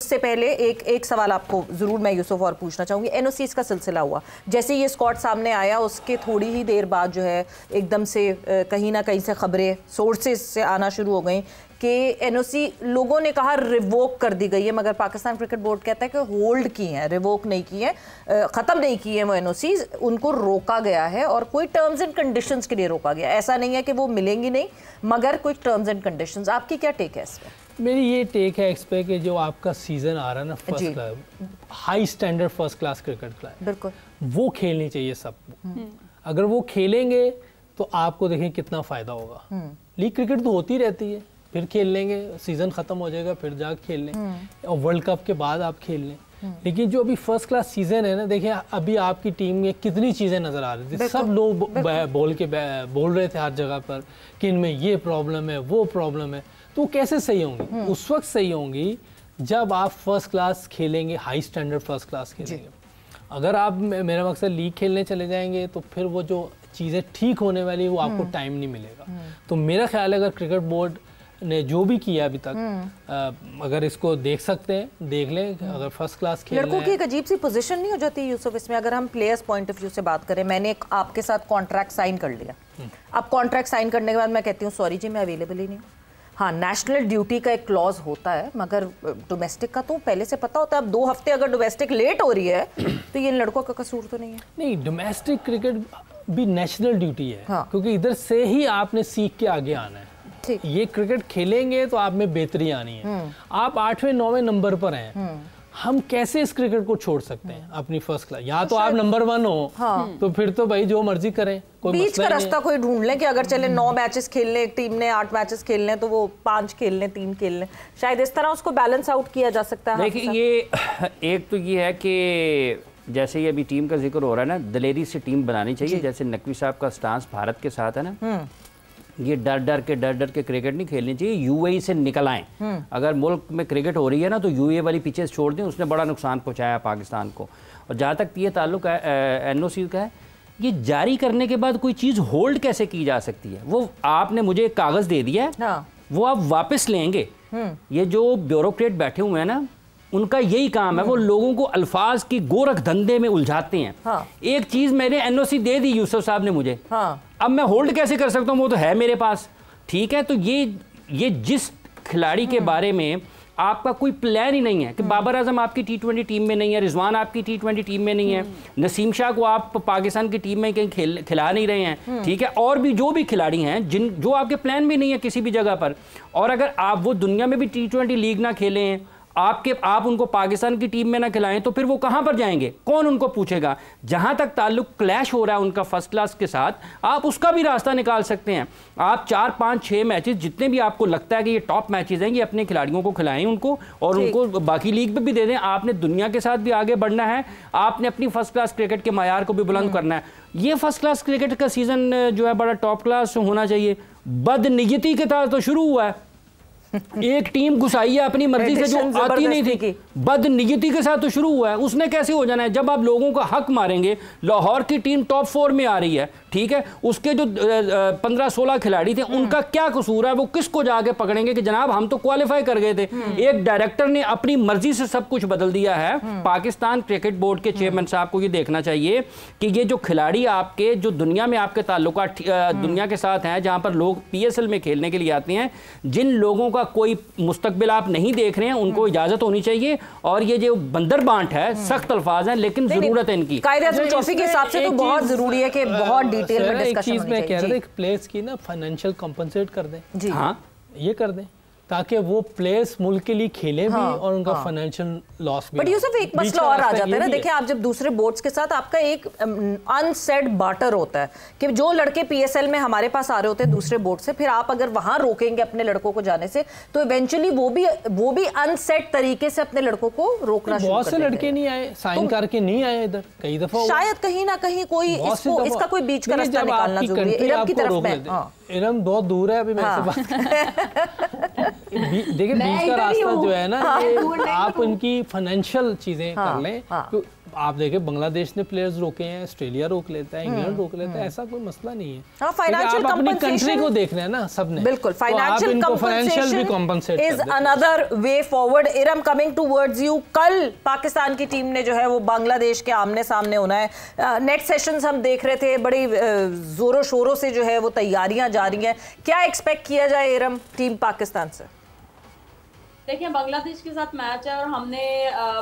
उससे पहले एक सवाल आपको ज़रूर मैं यूसुफ और पूछना चाहूँगी। एनओसीज का सिलसिला हुआ, जैसे ये स्कॉट सामने आया उसके थोड़ी ही देर बाद जो है एकदम से कहीं ना कहीं से खबरें सोर्सेज से आना शुरू हो गई कि एनओसी लोगों ने कहा रिवोक कर दी गई है, मगर पाकिस्तान क्रिकेट बोर्ड कहता है कि होल्ड की हैं, रिवोक नहीं की है, ख़त्म नहीं की है वो एनओसीज, उनको रोका गया है और कोई टर्म्स एंड कंडीशंस के लिए रोका गया। ऐसा नहीं है कि वो मिलेंगी नहीं, मगर कुछ टर्म्स एंड कंडीशंस। आपकी क्या टेक है इस पर? मेरी ये टेक है इस पे कि जो आपका सीजन आ रहा है ना, first class high standard first class cricket का, बिल्कुल वो खेलनी चाहिए सबको। अगर वो खेलेंगे तो आपको देखें कितना फ़ायदा होगा। लीग क्रिकेट तो होती रहती है, फिर खेल लेंगे, सीज़न ख़त्म हो जाएगा, फिर जाकर खेल लें और वर्ल्ड कप के बाद आप खेल लें। लेकिन जो अभी फर्स्ट क्लास सीज़न है ना, देखिए अभी आपकी टीम में कितनी चीज़ें नज़र आ रही थी, सब लोग बोल रहे थे हर जगह पर कि इनमें ये प्रॉब्लम है वो प्रॉब्लम है, तो कैसे सही होंगी? उस वक्त सही होंगी जब आप फर्स्ट क्लास खेलेंगे, हाई स्टैंडर्ड फर्स्ट क्लास खेलेंगे। अगर आप मेरा मकसद लीग खेलने चले जाएंगे तो फिर वो जो चीज़ें ठीक होने वाली वो आपको टाइम नहीं मिलेगा। तो मेरा ख्याल है अगर क्रिकेट बोर्ड ने जो भी किया अभी तक, अगर इसको देख सकते हैं देख लें। अगर फर्स्ट क्लास खेल लड़कों की एक अजीब सी पोजीशन नहीं हो जाती यूसुफ इसमें? अगर हम प्लेयर्स पॉइंट ऑफ व्यू से बात करें, मैंने आपके साथ कॉन्ट्रैक्ट साइन कर लिया, अब कॉन्ट्रैक्ट साइन करने के बाद मैं कहती हूँ सॉरी जी मैं अवेलेबल ही नहीं हूँ। हाँ, नेशनल ड्यूटी का एक क्लॉज होता है, मगर डोमेस्टिक का तो पहले से पता होता है। अब 2 हफ्ते अगर डोमेस्टिक लेट हो रही है तो ये लड़कों का कसूर तो नहीं है? नहीं, डोमेस्टिक क्रिकेट भी नेशनल ड्यूटी है। हाँ। क्योंकि इधर से ही आपने सीख के आगे आना है। ये क्रिकेट खेलेंगे तो आप में बेहतरी आनी है। आप 8वें 9वें नंबर पर हैं, हम कैसे इस क्रिकेट को छोड़ सकते हैं अपनी फर्स्ट क्लास? या तो आप नंबर 1 हो, हाँ। तो फिर तो भाई जो मर्जी करें, कोई बीच का रास्ता कोई ढूंढ लें कि अगर चले 9 मैचेस खेल लें एक टीम ने, 8 मैचेस खेल लें तो वो 5 खेल लें, 3 खेल लें, शायद इस तरह उसको बैलेंस आउट किया जा सकता है। देखिए ये एक तो ये है कि जैसे ये अभी टीम का जिक्र हो रहा है ना, दलेरी से टीम बनानी चाहिए। जैसे नकवी साहब का स्टांस भारत के साथ है ना, ये डर डर के क्रिकेट नहीं खेलनी चाहिए, यूएई से निकल आएं। अगर मुल्क में क्रिकेट हो रही है ना तो यूएई वाली पिचेस छोड़ दें, उसने बड़ा नुकसान पहुंचाया पाकिस्तान को। और जहाँ तक ये ताल्लुक है एनओसी का है, ये जारी करने के बाद कोई चीज़ होल्ड कैसे की जा सकती है? वो आपने मुझे एक कागज़ दे दिया है, वो आप वापस लेंगे। ये जो ब्यूरोक्रेट बैठे हुए हैं ना, उनका यही काम है, वो लोगों को अल्फाज की गोरख धंधे में उलझाते हैं। हाँ। एक चीज़ मैंने एनओसी दे दी यूसुफ साहब ने मुझे, हाँ। अब मैं होल्ड कैसे कर सकता हूँ? वो तो है मेरे पास, ठीक है। तो ये जिस खिलाड़ी के बारे में आपका कोई प्लान ही नहीं है कि बाबर आजम आपकी T20 टीम में नहीं है, रिजवान आपकी T20 टीम में नहीं है, नसीम शाह को आप पाकिस्तान की टीम में कहीं खिला नहीं रहे हैं, ठीक है, और भी जो भी खिलाड़ी हैं जो आपके प्लान भी नहीं है किसी भी जगह पर, और अगर आप वो दुनिया में भी T20 लीग ना खेलें, आप उनको पाकिस्तान की टीम में ना खिलाएं, तो फिर वो कहां पर जाएंगे? कौन उनको पूछेगा? जहां तक ताल्लुक क्लैश हो रहा है उनका फर्स्ट क्लास के साथ, आप उसका भी रास्ता निकाल सकते हैं। आप 4, 5, 6 मैचेस जितने भी आपको लगता है कि ये टॉप मैचेस हैं, ये अपने खिलाड़ियों को खिलाएं उनको, और उनको बाकी लीग पे भी दे दें। आपने दुनिया के साथ भी आगे बढ़ना है, आपने अपनी फर्स्ट क्लास क्रिकेट के मायार को भी बुलंद करना है। ये फर्स्ट क्लास क्रिकेट का सीजन जो है बड़ा टॉप क्लास होना चाहिए। बदनीयती के साथ तो शुरू हुआ है, एक टीम घुसाई है अपनी मर्जी से जो आती नहीं थी, बदनीयती के साथ तो शुरू हुआ है। उसने कैसे हो जाना है? जब आप लोगों का हक मारेंगे, लाहौर की टीम टॉप 4 में आ रही है, ठीक है, उसके जो 15-16 खिलाड़ी थे उनका क्या कसूर है? वो किसको जाके पकड़ेंगे कि जनाब हम तो क्वालिफाई कर गए थे? एक डायरेक्टर ने अपनी मर्जी से सब कुछ बदल दिया है। पाकिस्तान क्रिकेट बोर्ड के चेयरमैन साहब को ये देखना चाहिए कि ये जो खिलाड़ी आपके जो दुनिया में आपके ताल्लुकात दुनिया के साथ हैं, जहां पर लोग PSL में खेलने के लिए आते हैं, जिन लोगों का कोई मुस्तकबिल आप नहीं देख रहे हैं, उनको इजाजत होनी चाहिए। और ये जो बंदर बांट है, सख्त अल्फाज हैं, लेकिन जरूरत है इनकी। कायदे-ए-आज़म ट्रॉफी के हिसाब से तो बहुत जरूरी है कि बहुत डिटेल में डिस्कशन होनी चाहिए। मैं कह रहा था प्लेयर्स की ना फाइनेंशियल कंपनसेट कर दें जी, हाँ ये कर दें ताकि वो प्लेयर्स मुल्क के लिए खेले भी और उनका फाइनेंशियल लॉस भी। बट यूसुफ एक मसला और आ जाता है ना, देखिए आप जब दूसरे बोर्ड्स के साथ आपका एक अनसेड बार्टर होता है कि जो लड़के PSL में हमारे पास आ रहे होते हैं दूसरे बोर्ड से, फिर आप अगर वहां रोकेंगे अपने लड़कों को जाने से तो इवेंचुअली वो भी अनसेड तरीके से अपने लड़कों को रोकना शुरू कर देंगे। बहुत से लड़के नहीं आए, साइन करके नहीं आए इधर, कई दफा शायद कहीं ना कहीं कोई इसका कोई बीच का रास्ता निकालना जरूरी है। इरम की तरफ में इरम बहुत दूर है, अभी मैं बात देखिए बीच का रास्ता जो है ना, आप उनकी फाइनेंशियल चीजें कर लें। आप देखें बांग्लादेश ने प्लेयर्स रोके हैं, ऑस्ट्रेलिया रोक लेता है, इंग्लैंड रोक लेता है, ऐसा कोई मसला नहीं है। हाँ, फाइनेंशियल आप अपनी कंट्री को देख रहे हैं ना सबने, बिल्कुल। Financial compensation is another way forward. Iram, coming towards you, कल पाकिस्तान की टीम ने जो है वो बांग्लादेश के आमने सामने होना है। नेट सेशंस हम देख रहे थे, बड़ी जोरों शोरों से जो है वो तैयारियां जारी हैं। क्या एक्सपेक्ट किया जाए इरम टीम पाकिस्तान से? देखिए, बांग्लादेश के साथ मैच है और हमने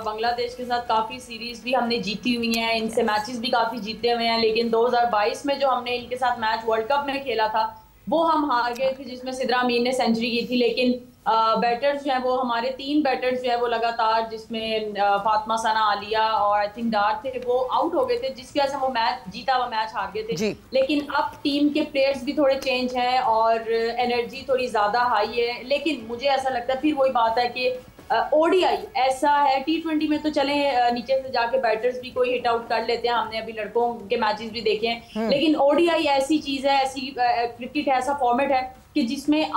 बांग्लादेश के साथ काफ़ी सीरीज भी हमने जीती हुई हैं, इनसे मैचेस भी काफ़ी जीते हुए हैं। लेकिन 2022 में जो हमने इनके साथ मैच वर्ल्ड कप में खेला था वो हम हार गए थे, जिसमें सिद्रा अमीन ने सेंचुरी की थी। लेकिन बैटर्स जो है वो हमारे 3 बैटर्स जो है वो लगातार, जिसमें फातिमा, सना, आलिया और आई थिंक डार थे, वो आउट हो गए थे, जिसकी वजह से वो मैच जीता हुआ मैच हार गए थे। लेकिन अब टीम के प्लेयर्स भी थोड़े चेंज हैं और एनर्जी थोड़ी ज्यादा हाई है। लेकिन मुझे ऐसा लगता है, फिर वही बात है कि ओडीआई ऐसा है, T20 में तो चले नीचे से जाके बैटर्स भी कोई हिट आउट कर लेते हैं, हमने अभी लड़कों के मैचेस भी देखे हैं। लेकिन ओडीआई ऐसी चीज है, ऐसी क्रिकेट है, ऐसा फॉर्मेट है कि जिसमें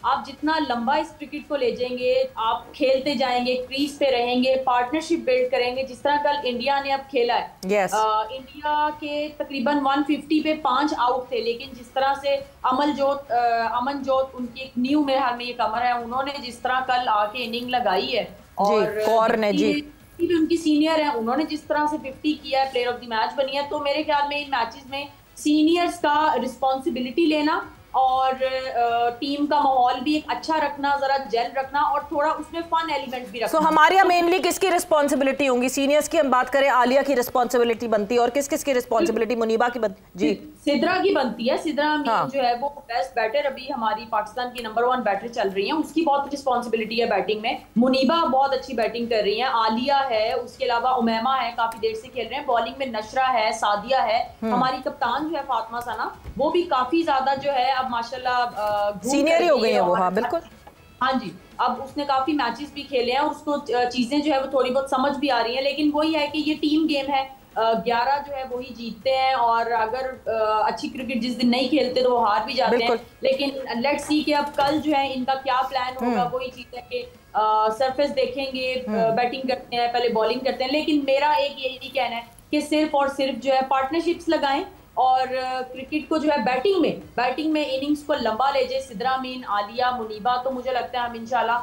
आप जितना लंबा इस क्रिकेट को ले जाएंगे, आप खेलते जाएंगे, क्रीज पे रहेंगे, पार्टनरशिप बिल्ड करेंगे। जिस तरह कल इंडिया ने अब खेला है, इंडिया के तकरीबन 150 पे 5 आउट थे, लेकिन जिस तरह से अमनजोत उनकी एक न्यू मेरे हाल में ये कमर है, उन्होंने जिस तरह कल आके इनिंग लगाई है और भी उनकी सीनियर है, उन्होंने जिस तरह से 50 किया है, प्लेयर ऑफ द मैच बनी है। तो मेरे ख्याल में इन मैचेस में सीनियर्स का रिस्पॉन्सिबिलिटी लेना और टीम का माहौल भी एक अच्छा रखना, जरा जेल रखना और थोड़ा उसमें फन एलिमेंट भी रखना। हमारे यहाँ मेनली किसकी रिस्पॉन्सिबिलिटी होंगी? सीनियर्स की हम बात करें, आलिया की रिस्पॉन्सिबिलिटी बनती है, और किस किस की रिस्पॉन्सिबिलिटी? मुनीबा की बनती? जी, सिद्रा की बनती है। सिद्रा अमीन जो है वो बेस्ट बैटर, अभी हमारी पाकिस्तान की नंबर 1 बैटर चल रही है, उसकी बहुत रिस्पॉन्सिबिलिटी है बैटिंग में। मुनीबा बहुत अच्छी बैटिंग कर रही है, आलिया है, उसके अलावा उमैमा है, काफी देर से खेल रहे हैं। बॉलिंग में नशरा है, सादिया है, हमारी कप्तान जो है फातिमा सना, वो भी काफी ज्यादा जो है अब माशाल्लाह सीनियर ही हो गई है वो। हाँ बिल्कुल, हाँ जी, अब उसने काफी मैचेस भी खेले हैं, उसको चीजें जो है वो थोड़ी बहुत समझ भी आ रही हैं। लेकिन वही है कि ये टीम गेम है, 11 जो है वही जीतते हैं, और अगर अच्छी क्रिकेट जिस दिन नहीं खेलते तो वो हार भी जाते हैं। लेकिन लेट्स सी कि अब कल जो है इनका क्या प्लान होगा। वही चीज है कि सरफेस देखेंगे, बैटिंग करते हैं, पहले बॉलिंग करते हैं। लेकिन मेरा एक यही कहना है कि सिर्फ और सिर्फ जो है पार्टनरशिप्स लगाएं और क्रिकेट को जो है बैटिंग में इनिंग्स को लंबा ले जाए। सिद्रा अमीन, आलिया, मुनीबा, तो मुझे लगता है हम इंशाल्लाह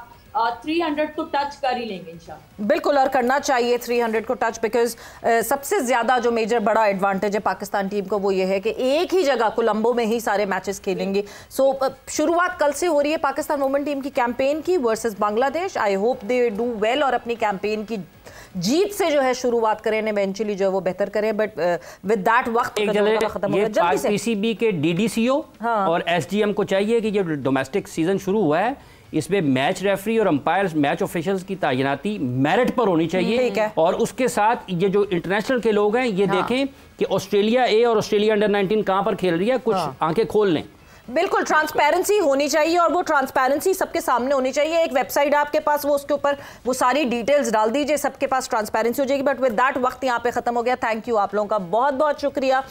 300 को टच कर ही लेंगे इंशाल्लाह। बिल्कुल, और करना चाहिए 300 को टच, बिकॉज सबसे ज्यादा जो मेजर बड़ा एडवांटेज है पाकिस्तान टीम को वो ये है कि एक ही जगह कोलंबो में ही सारे मैचेस खेलेंगे। शुरुआत कल से हो रही है पाकिस्तान वुमेन टीम की कैंपेन की versus Bangladesh. I hope they do well और अपनी कैंपेन की जीत से जो है शुरुआत करें, इवेंचुअली जो है वो बेहतर करें। बट विद दैट वक्त खत्म हो गया जल्दी से। पीसीबी के डीडीसीओ और एसडीएम को चाहिए कि जो डोमेस्टिक सीजन शुरू हुआ है इसमें मैच रेफरी और अंपायर, मैच ऑफिशियल्स की तैनाती मेरिट पर होनी चाहिए। और उसके साथ ये जो इंटरनेशनल के लोग हैं ये देखें कि ऑस्ट्रेलिया ए और ऑस्ट्रेलिया अंडर 19 कहां पर खेल रही है, कुछ आंखें खोल लें। बिल्कुल, ट्रांसपेरेंसी होनी चाहिए और वो ट्रांसपेरेंसी सबके सामने होनी चाहिए। एक वेबसाइट आपके पास, वो उसके ऊपर वो सारी डिटेल्स डाल दीजिए, सबके पास ट्रांसपेरेंसी हो जाएगी। बट विद दैट वक्त यहाँ पे खत्म हो गया। थैंक यू, आप लोगों का बहुत बहुत शुक्रिया।